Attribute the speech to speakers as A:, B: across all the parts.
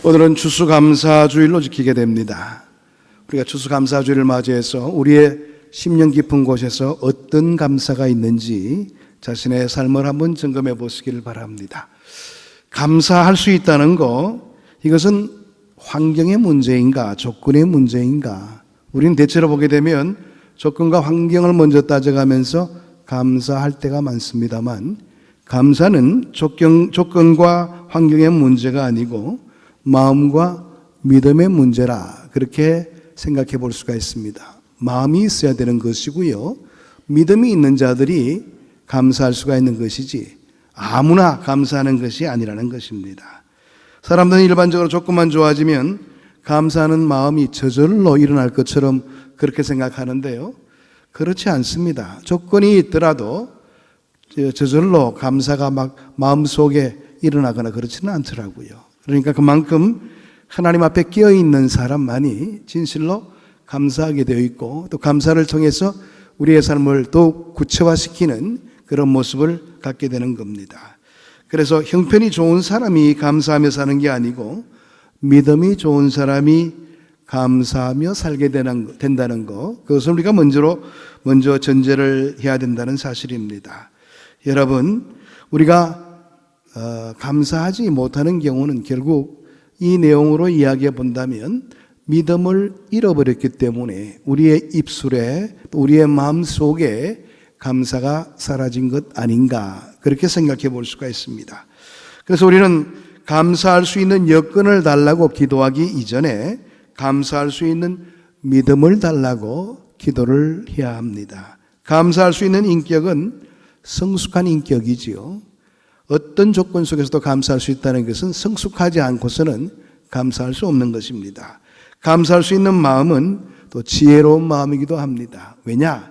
A: 오늘은 추수감사주일로 지키게 됩니다. 우리가 추수감사주일을 맞이해서 우리의 심령 깊은 곳에서 어떤 감사가 있는지 자신의 삶을 한번 점검해 보시기를 바랍니다. 감사할 수 있다는 거, 이것은 환경의 문제인가 조건의 문제인가? 우리는 대체로 보게 되면 조건과 환경을 먼저 따져가면서 감사할 때가 많습니다만, 감사는 조건과 환경의 문제가 아니고 마음과 믿음의 문제라, 그렇게 생각해 볼 수가 있습니다. 마음이 있어야 되는 것이고요, 믿음이 있는 자들이 감사할 수가 있는 것이지 아무나 감사하는 것이 아니라는 것입니다. 사람들은 일반적으로 조건만 좋아지면 감사하는 마음이 저절로 일어날 것처럼 그렇게 생각하는데요, 그렇지 않습니다. 조건이 있더라도 저절로 감사가 막 마음속에 일어나거나 그렇지는 않더라고요. 그러니까 그만큼 하나님 앞에 끼어있는 사람만이 진실로 감사하게 되어 있고, 또 감사를 통해서 우리의 삶을 더욱 구체화시키는 그런 모습을 갖게 되는 겁니다. 그래서 형편이 좋은 사람이 감사하며 사는 게 아니고 믿음이 좋은 사람이 감사하며 살게 된다는 것, 그것을 우리가 먼저 전제를 해야 된다는 사실입니다. 여러분, 우리가 감사하지 못하는 경우는 결국 이 내용으로 이야기해 본다면 믿음을 잃어버렸기 때문에 우리의 입술에 또 우리의 마음속에 감사가 사라진 것 아닌가, 그렇게 생각해 볼 수가 있습니다. 그래서 우리는 감사할 수 있는 여건을 달라고 기도하기 이전에 감사할 수 있는 믿음을 달라고 기도를 해야 합니다. 감사할 수 있는 인격은 성숙한 인격이지요. 어떤 조건 속에서도 감사할 수 있다는 것은 성숙하지 않고서는 감사할 수 없는 것입니다. 감사할 수 있는 마음은 또 지혜로운 마음이기도 합니다. 왜냐?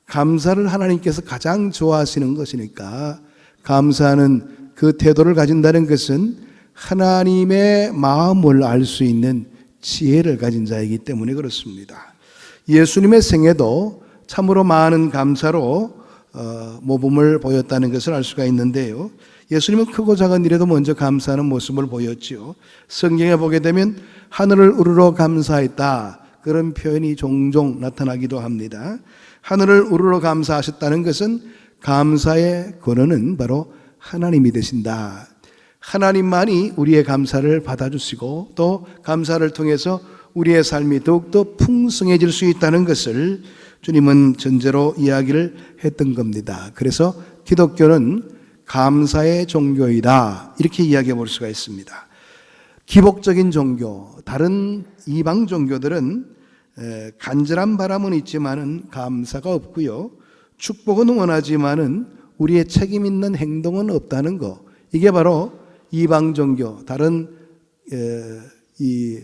A: 감사를 하나님께서 가장 좋아하시는 것이니까. 감사하는 그 태도를 가진다는 것은 하나님의 마음을 알 수 있는 지혜를 가진 자이기 때문에 그렇습니다. 예수님의 생애도 참으로 많은 감사로 모범을 보였다는 것을 알 수가 있는데요, 예수님은 크고 작은 일에도 먼저 감사하는 모습을 보였지요. 성경에 보게 되면 하늘을 우러러 감사했다, 그런 표현이 종종 나타나기도 합니다. 하늘을 우러러 감사하셨다는 것은 감사의 근원은 바로 하나님이 되신다. 하나님만이 우리의 감사를 받아주시고 또 감사를 통해서 우리의 삶이 더욱더 풍성해질 수 있다는 것을 주님은 전제로 이야기를 했던 겁니다. 그래서 기독교는 감사의 종교이다, 이렇게 이야기해 볼 수가 있습니다. 기복적인 종교, 다른 이방 종교들은 간절한 바람은 있지만은 감사가 없고요, 축복은 원하지만은 우리의 책임 있는 행동은 없다는 것, 이게 바로 이방 종교, 다른 이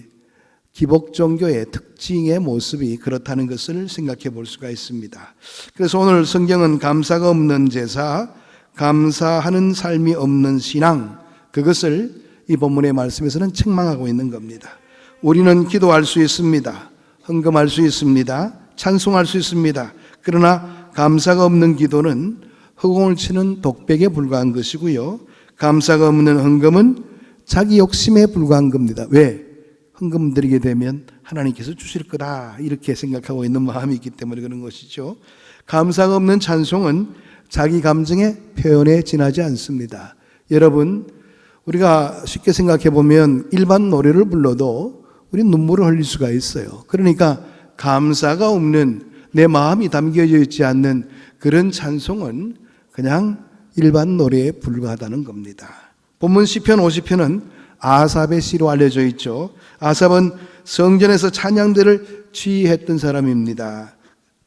A: 기복 종교의 특징의 모습이 그렇다는 것을 생각해 볼 수가 있습니다. 그래서 오늘 성경은 감사가 없는 제사, 감사하는 삶이 없는 신앙, 그것을 이 본문의 말씀에서는 책망하고 있는 겁니다. 우리는 기도할 수 있습니다. 헌금할 수 있습니다. 찬송할 수 있습니다. 그러나 감사가 없는 기도는 허공을 치는 독백에 불과한 것이고요, 감사가 없는 헌금은 자기 욕심에 불과한 겁니다. 왜? 헌금 드리게 되면 하나님께서 주실 거다, 이렇게 생각하고 있는 마음이 있기 때문에 그런 것이죠. 감사가 없는 찬송은 자기 감정의 표현에 지나지 않습니다. 여러분, 우리가 쉽게 생각해 보면 일반 노래를 불러도 우리 눈물을 흘릴 수가 있어요. 그러니까 감사가 없는, 내 마음이 담겨져 있지 않는 그런 찬송은 그냥 일반 노래에 불과하다는 겁니다. 본문 시편 50편은 아삽의 시로 알려져 있죠. 아삽은 성전에서 찬양들을 지휘했던 사람입니다.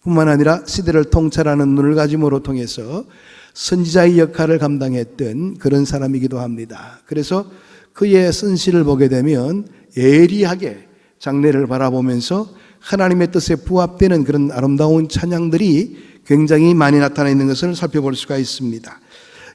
A: 뿐만 아니라 시대를 통찰하는 눈을 가짐으로 통해서 선지자의 역할을 감당했던 그런 사람이기도 합니다. 그래서 그의 선시를 보게 되면 예리하게 장래를 바라보면서 하나님의 뜻에 부합되는 그런 아름다운 찬양들이 굉장히 많이 나타나 있는 것을 살펴볼 수가 있습니다.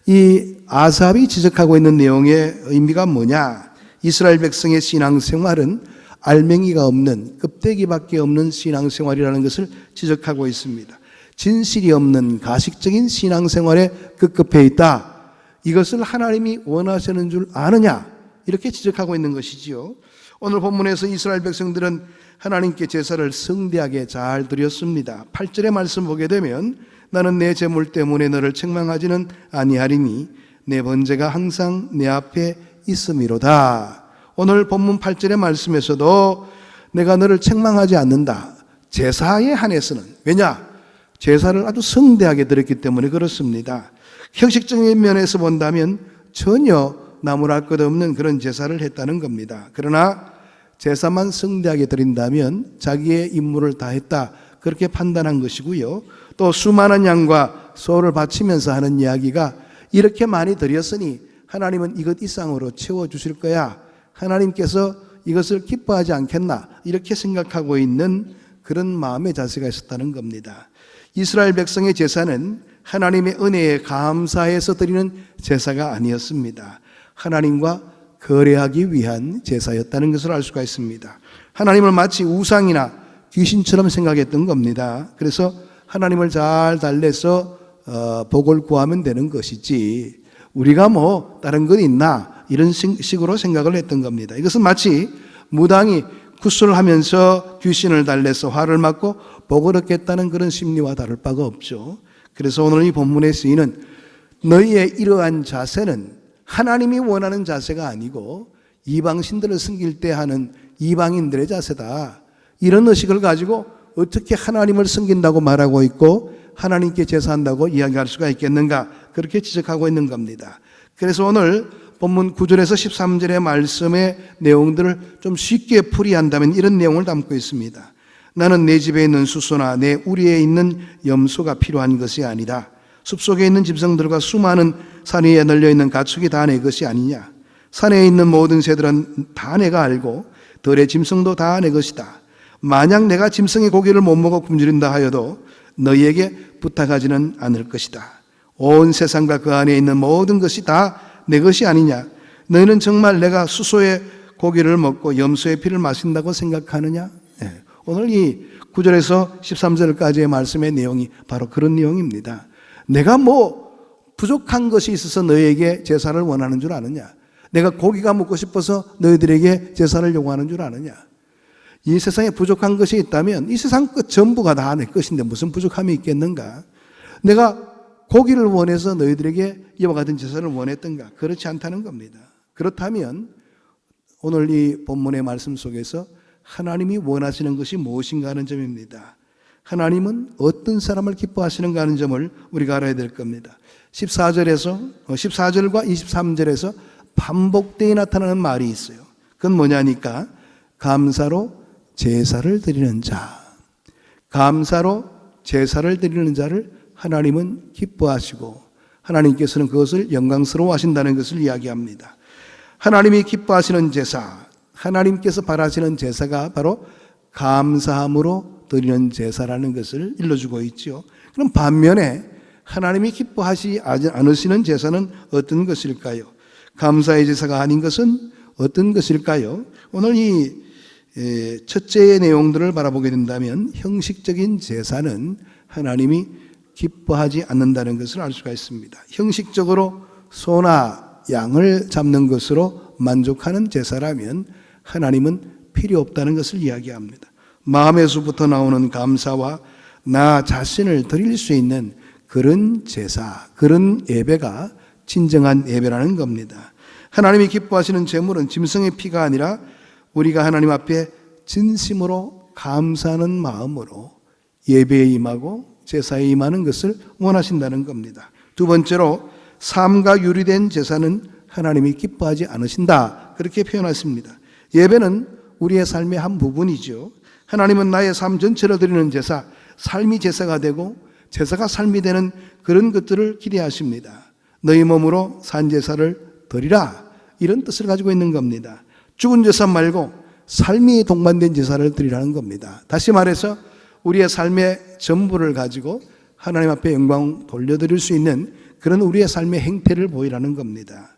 A: 이 아삽이 지적하고 있는 내용의 의미가 뭐냐? 이스라엘 백성의 신앙생활은 알맹이가 없는, 껍데기밖에 없는 신앙생활이라는 것을 지적하고 있습니다. 진실이 없는 가식적인 신앙생활에 급급해 있다. 이것을 하나님이 원하시는 줄 아느냐? 이렇게 지적하고 있는 것이지요. 오늘 본문에서 이스라엘 백성들은 하나님께 제사를 성대하게 잘 드렸습니다. 8절의 말씀 보게 되면 나는 내 제물 때문에 너를 책망하지는 아니하리니 내 번제가 항상 내 앞에 있음이로다. 오늘 본문 8절의 말씀에서도 내가 너를 책망하지 않는다. 제사에 한해서는, 왜냐? 제사를 아주 성대하게 드렸기 때문에 그렇습니다. 형식적인 면에서 본다면 전혀 나무랄 것 없는 그런 제사를 했다는 겁니다. 그러나 제사만 성대하게 드린다면 자기의 임무를 다했다, 그렇게 판단한 것이고요. 또 수많은 양과 소를 바치면서 하는 이야기가 이렇게 많이 드렸으니 하나님은 이것 이상으로 채워주실 거야, 하나님께서 이것을 기뻐하지 않겠나, 이렇게 생각하고 있는 그런 마음의 자세가 있었다는 겁니다. 이스라엘 백성의 제사는 하나님의 은혜에 감사해서 드리는 제사가 아니었습니다. 하나님과 거래하기 위한 제사였다는 것을 알 수가 있습니다. 하나님을 마치 우상이나 귀신처럼 생각했던 겁니다. 그래서 하나님을 잘 달래서 복을 구하면 되는 것이지 우리가 뭐 다른 건 있나, 이런 식으로 생각을 했던 겁니다. 이것은 마치 무당이 구슬을 하면서 귀신을 달래서 화를 맞고 복을 얻겠다는 그런 심리와 다를 바가 없죠. 그래서 오늘 이 본문에 쓰이는 너희의 이러한 자세는 하나님이 원하는 자세가 아니고 이방신들을 섬길 때 하는 이방인들의 자세다, 이런 의식을 가지고 어떻게 하나님을 섬긴다고 말하고 있고 하나님께 제사한다고 이야기할 수가 있겠는가, 그렇게 지적하고 있는 겁니다. 그래서 오늘 본문 9절에서 13절의 말씀의 내용들을 좀 쉽게 풀이한다면 이런 내용을 담고 있습니다. 나는 내 집에 있는 수소나 내 우리에 있는 염소가 필요한 것이 아니다. 숲속에 있는 짐승들과 수많은 산 위에 널려있는 가축이 다 내 것이 아니냐. 산에 있는 모든 새들은 다 내가 알고 들의 짐승도 다 내 것이다. 만약 내가 짐승의 고기를 못 먹어 굶주린다 하여도 너희에게 부탁하지는 않을 것이다. 온 세상과 그 안에 있는 모든 것이 다 내 것이 아니냐. 너희는 정말 내가 수소의 고기를 먹고 염소의 피를 마신다고 생각하느냐. 오늘 이 9절에서 13절까지의 말씀의 내용이 바로 그런 내용입니다. 내가 뭐 부족한 것이 있어서 너희에게 제사를 원하는 줄 아느냐. 내가 고기가 먹고 싶어서 너희들에게 제사를 요구하는 줄 아느냐. 이 세상에 부족한 것이 있다면 이 세상 것 전부가 다 내 것인데 무슨 부족함이 있겠는가. 내가 고기를 원해서 너희들에게 이와 같은 제사를 원했던가. 그렇지 않다는 겁니다. 그렇다면 오늘 이 본문의 말씀 속에서 하나님이 원하시는 것이 무엇인가 하는 점입니다. 하나님은 어떤 사람을 기뻐하시는가 하는 점을 우리가 알아야 될 겁니다. 14절과 23절에서 반복되게 나타나는 말이 있어요. 그건 뭐냐니까 감사로 제사를 드리는 자, 감사로 제사를 드리는 자를 하나님은 기뻐하시고 하나님께서는 그것을 영광스러워 하신다는 것을 이야기합니다. 하나님이 기뻐하시는 제사, 하나님께서 바라시는 제사가 바로 감사함으로 드리는 제사라는 것을 일러주고 있죠. 그럼 반면에 하나님이 기뻐하지 않으시는 제사는 어떤 것일까요? 감사의 제사가 아닌 것은 어떤 것일까요? 오늘 이 첫째의 내용들을 바라보게 된다면 형식적인 제사는 하나님이 기뻐하지 않는다는 것을 알 수가 있습니다. 형식적으로 소나 양을 잡는 것으로 만족하는 제사라면 하나님은 필요 없다는 것을 이야기합니다. 마음에서부터 나오는 감사와 나 자신을 드릴 수 있는 그런 제사, 그런 예배가 진정한 예배라는 겁니다. 하나님이 기뻐하시는 제물은 짐승의 피가 아니라 우리가 하나님 앞에 진심으로 감사하는 마음으로 예배에 임하고 제사에 임하는 것을 원하신다는 겁니다. 두 번째로 삶과 유리된 제사는 하나님이 기뻐하지 않으신다, 그렇게 표현하십니다. 예배는 우리의 삶의 한 부분이죠. 하나님은 나의 삶 전체를 드리는 제사, 삶이 제사가 되고 제사가 삶이 되는 그런 것들을 기대하십니다. 너희 몸으로 산제사를 드리라, 이런 뜻을 가지고 있는 겁니다. 죽은 제사 말고 삶이 동반된 제사를 드리라는 겁니다. 다시 말해서 우리의 삶의 전부를 가지고 하나님 앞에 영광 돌려드릴 수 있는 그런 우리의 삶의 행태를 보이라는 겁니다.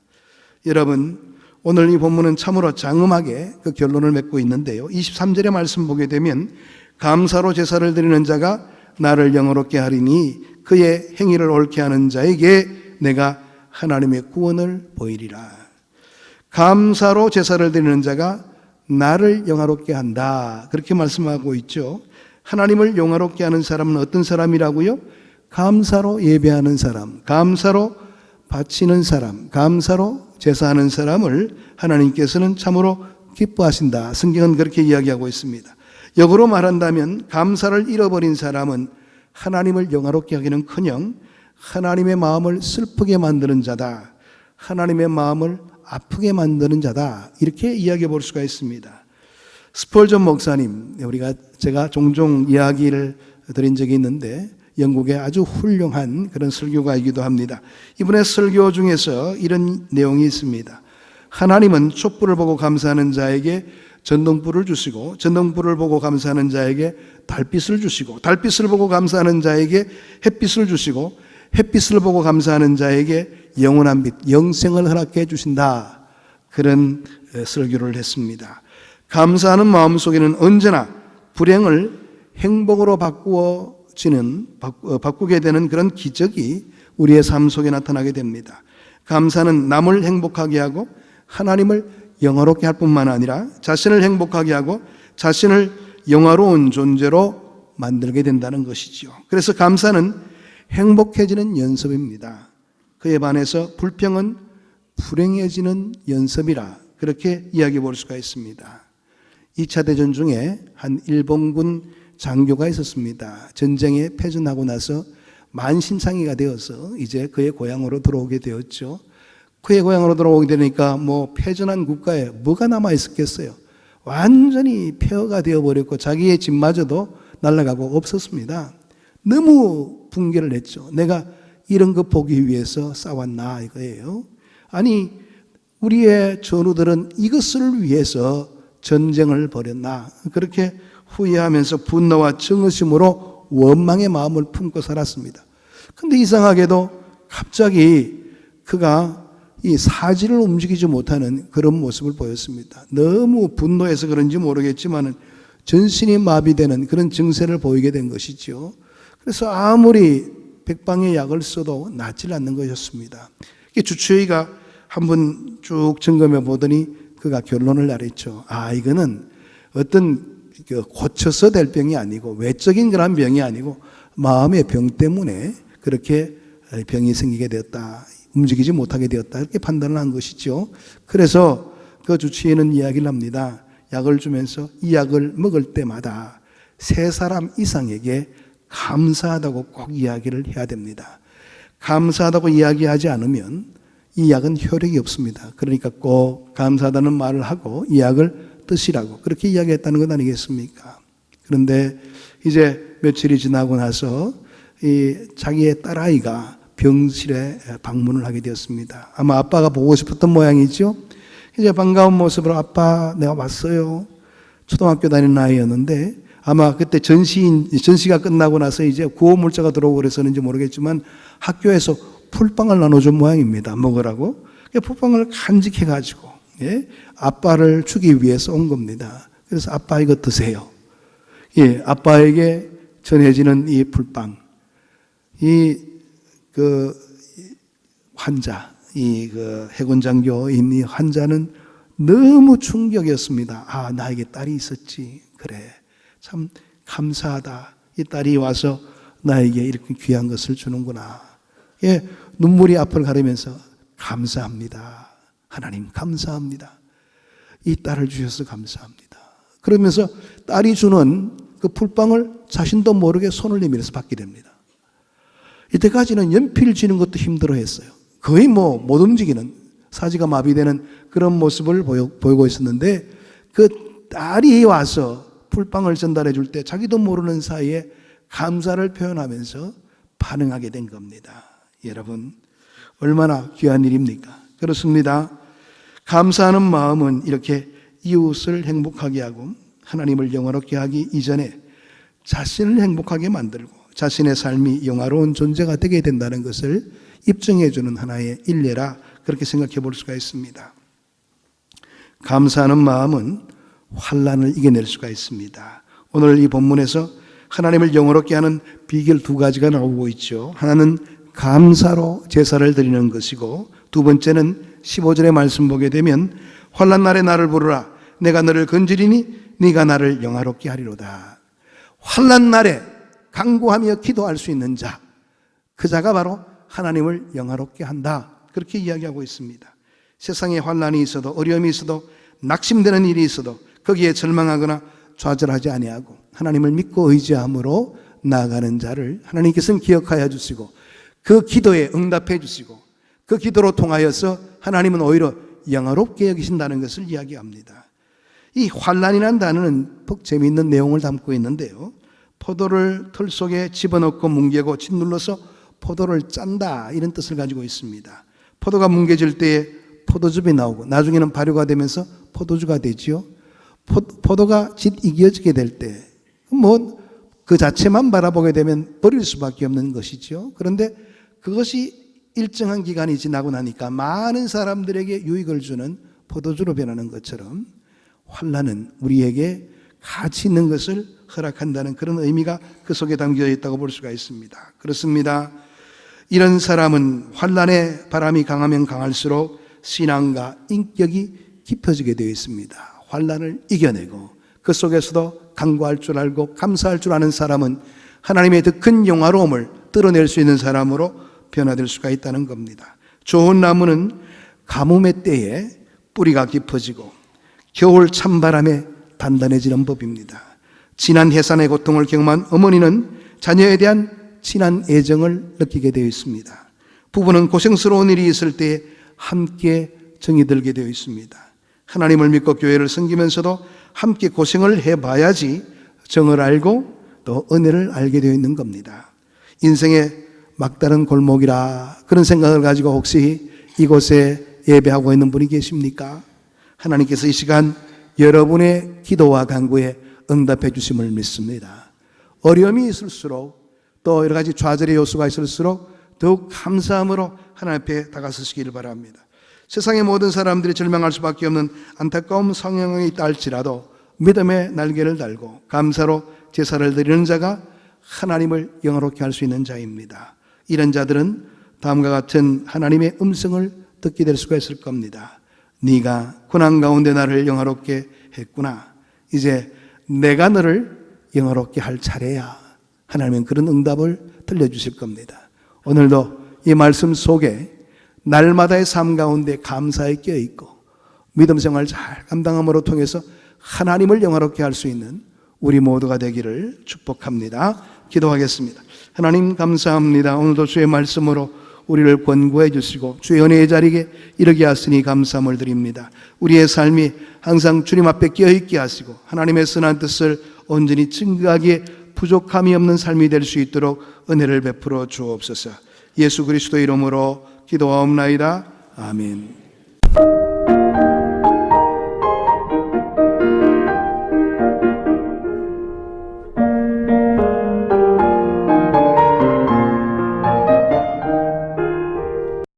A: 여러분, 오늘 이 본문은 참으로 장엄하게 그 결론을 맺고 있는데요. 23절의 말씀 보게 되면 감사로 제사를 드리는 자가 나를 영화롭게 하리니 그의 행위를 옳게 하는 자에게 내가 하나님의 구원을 보이리라. 감사로 제사를 드리는 자가 나를 영화롭게 한다. 그렇게 말씀하고 있죠. 하나님을 영화롭게 하는 사람은 어떤 사람이라고요? 감사로 예배하는 사람, 감사로 바치는 사람, 감사로 제사하는 사람을 하나님께서는 참으로 기뻐하신다. 성경은 그렇게 이야기하고 있습니다. 역으로 말한다면 감사를 잃어버린 사람은 하나님을 영화롭게 하기는커녕 하나님의 마음을 슬프게 만드는 자다. 하나님의 마음을 아프게 만드는 자다. 이렇게 이야기해 볼 수가 있습니다. 스펄전 목사님, 제가 종종 이야기를 드린 적이 있는데 영국의 아주 훌륭한 그런 설교가이기도 합니다. 이분의 설교 중에서 이런 내용이 있습니다. 하나님은 촛불을 보고 감사하는 자에게 전등불을 주시고, 전등불을 보고 감사하는 자에게 달빛을 주시고, 달빛을 보고 감사하는 자에게 햇빛을 주시고, 햇빛을 보고 감사하는 자에게 영원한 빛, 영생을 허락해 주신다. 그런 설교를 했습니다. 감사하는 마음 속에는 언제나 불행을 행복으로 바꾸게 되는 그런 기적이 우리의 삶 속에 나타나게 됩니다. 감사는 남을 행복하게 하고 하나님을 영화롭게 할 뿐만 아니라 자신을 행복하게 하고 자신을 영화로운 존재로 만들게 된다는 것이죠. 그래서 감사는 행복해지는 연습입니다. 그에 반해서 불평은 불행해지는 연습이라 그렇게 이야기해 볼 수가 있습니다. 2차 대전 중에 한 일본군 장교가 있었습니다. 전쟁에 패전하고 나서 만신창이가 되어서 이제 그의 고향으로 들어오게 되었죠. 그의 고향으로 들어오게 되니까 패전한 국가에 뭐가 남아 있었겠어요. 완전히 폐허가 되어버렸고 자기의 집마저도 날아가고 없었습니다. 너무 붕괴를 했죠. 내가 이런 거 보기 위해서 싸웠나 이거예요. 아니 우리의 전우들은 이것을 위해서 전쟁을 벌였나 그렇게 후회하면서 분노와 증오심으로 원망의 마음을 품고 살았습니다. 그런데 이상하게도 갑자기 그가 이 사지를 움직이지 못하는 그런 모습을 보였습니다. 너무 분노해서 그런지 모르겠지만 전신이 마비되는 그런 증세를 보이게 된 것이죠. 그래서 아무리 백방의 약을 써도 낫질 않는 것이었습니다. 주치의가 한번 쭉 점검해 보더니 그가 결론을 내렸죠. 이거는 어떤 고쳐서 될 병이 아니고 외적인 그런 병이 아니고 마음의 병 때문에 그렇게 병이 생기게 되었다. 움직이지 못하게 되었다. 이렇게 판단을 한 것이죠. 그래서 그 주치의는 이야기를 합니다. 약을 주면서 이 약을 먹을 때마다 3사람 이상에게 감사하다고 꼭 이야기를 해야 됩니다. 감사하다고 이야기하지 않으면 이 약은 효력이 없습니다. 그러니까 꼭 감사하다는 말을 하고 이 약을 드시라고 그렇게 이야기했다는 것 아니겠습니까? 그런데 이제 며칠이 지나고 나서 자기의 딸아이가 병실에 방문을 하게 되었습니다. 아마 아빠가 보고 싶었던 모양이죠. 이제 반가운 모습으로 아빠 내가 왔어요. 초등학교 다니는 아이였는데 아마 그때 전시가 끝나고 나서 이제 구호물자가 들어오고 그래서는지 모르겠지만 학교에서 풀빵을 나눠준 모양입니다. 먹으라고. 풀빵을 간직해가지고 아빠를 주기 위해서 온 겁니다. 그래서 아빠 이거 드세요. 아빠에게 전해지는 이 풀빵. 환자, 해군 장교인 이 환자는 너무 충격이었습니다. 나에게 딸이 있었지. 그래. 참 감사하다. 이 딸이 와서 나에게 이렇게 귀한 것을 주는구나. 눈물이 앞을 가리면서 감사합니다. 하나님 감사합니다. 이 딸을 주셔서 감사합니다. 그러면서 딸이 주는 그 풀빵을 자신도 모르게 손을 내밀어서 받게 됩니다. 이때까지는 연필 쥐는 것도 힘들어했어요. 거의 못 움직이는 사지가 마비되는 그런 모습을 보이고 있었는데 그 딸이 와서 풀빵을 전달해 줄 때 자기도 모르는 사이에 감사를 표현하면서 반응하게 된 겁니다. 여러분 얼마나 귀한 일입니까? 그렇습니다. 감사하는 마음은 이렇게 이웃을 행복하게 하고 하나님을 영화롭게 하기 이전에 자신을 행복하게 만들고 자신의 삶이 영화로운 존재가 되게 된다는 것을 입증해 주는 하나의 일례라 그렇게 생각해 볼 수가 있습니다. 감사하는 마음은 환난을 이겨낼 수가 있습니다. 오늘 이 본문에서 하나님을 영화롭게 하는 비결 2가지가 나오고 있죠. 하나는 감사로 제사를 드리는 것이고 두 번째는 15절의 말씀 보게 되면 환난 날에 나를 부르라. 내가 너를 건지리니 네가 나를 영화롭게 하리로다. 환난 날에 간구하며 기도할 수 있는 자, 그 자가 바로 하나님을 영화롭게 한다. 그렇게 이야기하고 있습니다. 세상에 환난이 있어도, 어려움이 있어도, 낙심되는 일이 있어도 거기에 절망하거나 좌절하지 아니하고 하나님을 믿고 의지함으로 나아가는 자를 하나님께서는 기억하여 주시고 그 기도에 응답해 주시고 그 기도로 통하여서 하나님은 오히려 영화롭게 여기신다는 것을 이야기합니다. 이 환난이라는 단어는 재미있는 내용을 담고 있는데요, 포도를 틀 속에 집어넣고 뭉개고 짓눌러서 포도를 짠다, 이런 뜻을 가지고 있습니다. 포도가 뭉개질 때에 포도즙이 나오고 나중에는 발효가 되면서 포도주가 되지요. 포도가 이겨지게 될 때 그 자체만 바라보게 되면 버릴 수밖에 없는 것이죠. 그런데 그것이 일정한 기간이 지나고 나니까 많은 사람들에게 유익을 주는 포도주로 변하는 것처럼 환난은 우리에게 가치 있는 것을 허락한다는 그런 의미가 그 속에 담겨 있다고 볼 수가 있습니다. 그렇습니다. 이런 사람은 환난의 바람이 강하면 강할수록 신앙과 인격이 깊어지게 되어 있습니다. 환난을 이겨내고 그 속에서도 간구할 줄 알고 감사할 줄 아는 사람은 하나님의 더 큰 영화로움을 드러낼 수 있는 사람으로 변화될 수가 있다는 겁니다. 좋은 나무는 가뭄의 때에 뿌리가 깊어지고 겨울 찬바람에 단단해지는 법입니다. 진한 해산의 고통을 경험한 어머니는 자녀에 대한 진한 애정을 느끼게 되어 있습니다. 부부는 고생스러운 일이 있을 때 함께 정이 들게 되어 있습니다. 하나님을 믿고 교회를 섬기면서도 함께 고생을 해봐야지 정을 알고 또 은혜를 알게 되어 있는 겁니다. 인생의 막다른 골목이라 그런 생각을 가지고 혹시 이곳에 예배하고 있는 분이 계십니까? 하나님께서 이 시간 여러분의 기도와 간구에 응답해 주심을 믿습니다. 어려움이 있을수록 또 여러 가지 좌절의 요소가 있을수록 더욱 감사함으로 하나님 앞에 다가서시기를 바랍니다. 세상의 모든 사람들이 절망할 수밖에 없는 안타까운 상황에 있다 할지라도 믿음의 날개를 달고 감사로 제사를 드리는 자가 하나님을 영화롭게 할 수 있는 자입니다. 이런 자들은 다음과 같은 하나님의 음성을 듣게 될 수가 있을 겁니다. 네가 고난 가운데 나를 영화롭게 했구나. 이제 내가 너를 영화롭게 할 차례야. 하나님은 그런 응답을 들려주실 겁니다. 오늘도 이 말씀 속에 날마다의 삶 가운데 감사에 껴있고 믿음 생활 잘 감당함으로 통해서 하나님을 영화롭게 할 수 있는 우리 모두가 되기를 축복합니다. 기도하겠습니다. 하나님 감사합니다. 오늘도 주의 말씀으로 우리를 권고해 주시고 주의 은혜의 자리에 이르게 하시니 감사함을 드립니다. 우리의 삶이 항상 주님 앞에 껴있게 하시고 하나님의 선한 뜻을 온전히 증거하기에 부족함이 없는 삶이 될 수 있도록 은혜를 베풀어 주옵소서. 예수 그리스도 이름으로 기도하옵나이다. 아멘.